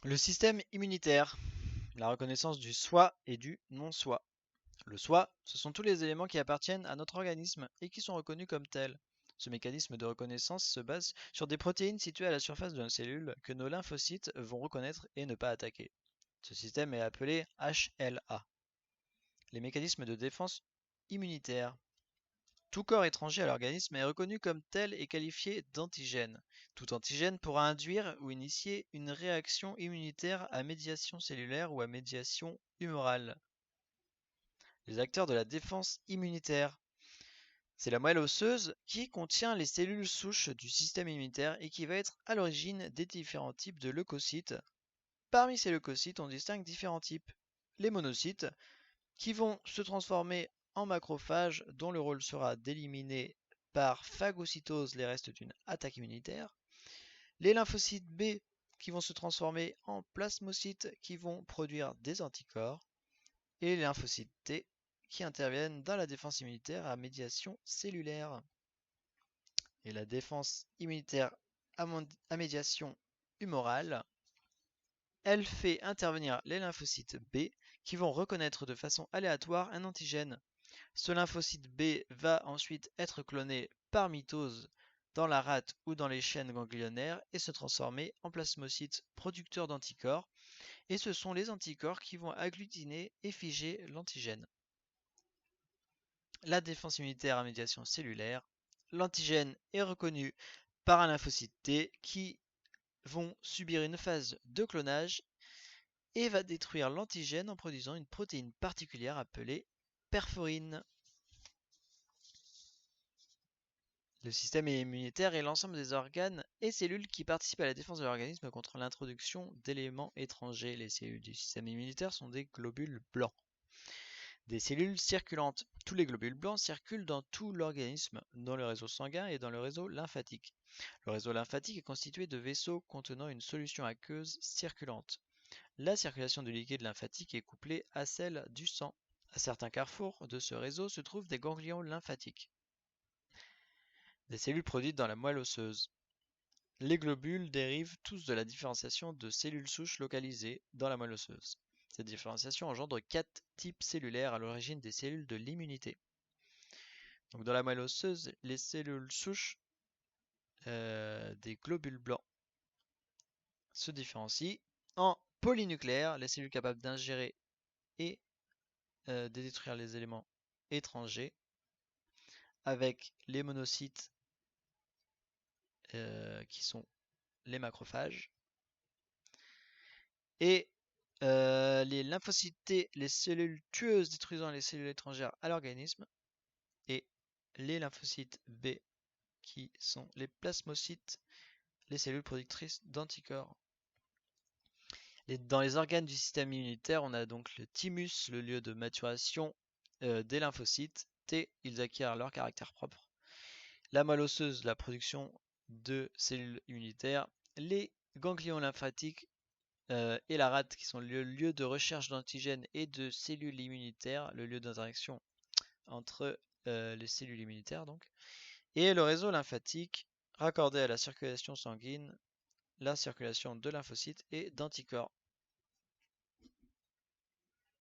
Le système immunitaire, la reconnaissance du soi et du non-soi. Le soi, ce sont tous les éléments qui appartiennent à notre organisme et qui sont reconnus comme tels. Ce mécanisme de reconnaissance se base sur des protéines situées à la surface de nos cellules que nos lymphocytes vont reconnaître et ne pas attaquer. Ce système est appelé HLA. Les mécanismes de défense immunitaire. Tout corps étranger à l'organisme est reconnu comme tel et qualifié d'antigène. Tout antigène pourra induire ou initier une réaction immunitaire à médiation cellulaire ou à médiation humorale. Les acteurs de la défense immunitaire. C'est la moelle osseuse qui contient les cellules souches du système immunitaire et qui va être à l'origine des différents types de leucocytes. Parmi ces leucocytes, on distingue différents types. Les monocytes, qui vont se transformer en macrophages dont le rôle sera d'éliminer par phagocytose les restes d'une attaque immunitaire. Les lymphocytes B qui vont se transformer en plasmocytes qui vont produire des anticorps. Et les lymphocytes T qui interviennent dans la défense immunitaire à médiation cellulaire. Et la défense immunitaire à médiation humorale, elle fait intervenir les lymphocytes B qui vont reconnaître de façon aléatoire un antigène. Ce lymphocyte B va ensuite être cloné par mitose dans la rate ou dans les chaînes ganglionnaires et se transformer en plasmocytes producteurs d'anticorps. Et ce sont les anticorps qui vont agglutiner et figer l'antigène. La défense immunitaire à médiation cellulaire, l'antigène est reconnu par un lymphocyte T qui vont subir une phase de clonage et va détruire l'antigène en produisant une protéine particulière appelée perforine. Le système immunitaire est l'ensemble des organes et cellules qui participent à la défense de l'organisme contre l'introduction d'éléments étrangers. Les cellules du système immunitaire sont des globules blancs. Des cellules circulantes. Tous les globules blancs circulent dans tout l'organisme, dans le réseau sanguin et dans le réseau lymphatique. Le réseau lymphatique est constitué de vaisseaux contenant une solution aqueuse circulante. La circulation du liquide lymphatique est couplée à celle du sang. À certains carrefours de ce réseau se trouvent des ganglions lymphatiques. Des cellules produites dans la moelle osseuse. Les globules dérivent tous de la différenciation de cellules souches localisées dans la moelle osseuse. Cette différenciation engendre 4 types cellulaires à l'origine des cellules de l'immunité. Donc dans la moelle osseuse, les cellules souches des globules blancs se différencient en polynucléaires, les cellules capables d'ingérer et de détruire les éléments étrangers, avec les monocytes qui sont les macrophages, et les lymphocytes T, les cellules tueuses détruisant les cellules étrangères à l'organisme, et les lymphocytes B qui sont les plasmocytes, les cellules productrices d'anticorps. Dans les organes du système immunitaire, on a donc le thymus, le lieu de maturation des lymphocytes T, ils acquièrent leur caractère propre. La moelle osseuse, la production de cellules immunitaires. Les ganglions lymphatiques et la rate qui sont le lieu de recherche d'antigènes et de cellules immunitaires, le lieu d'interaction entre les cellules immunitaires donc. Et le réseau lymphatique raccordé à la circulation sanguine, la circulation de lymphocytes et d'anticorps.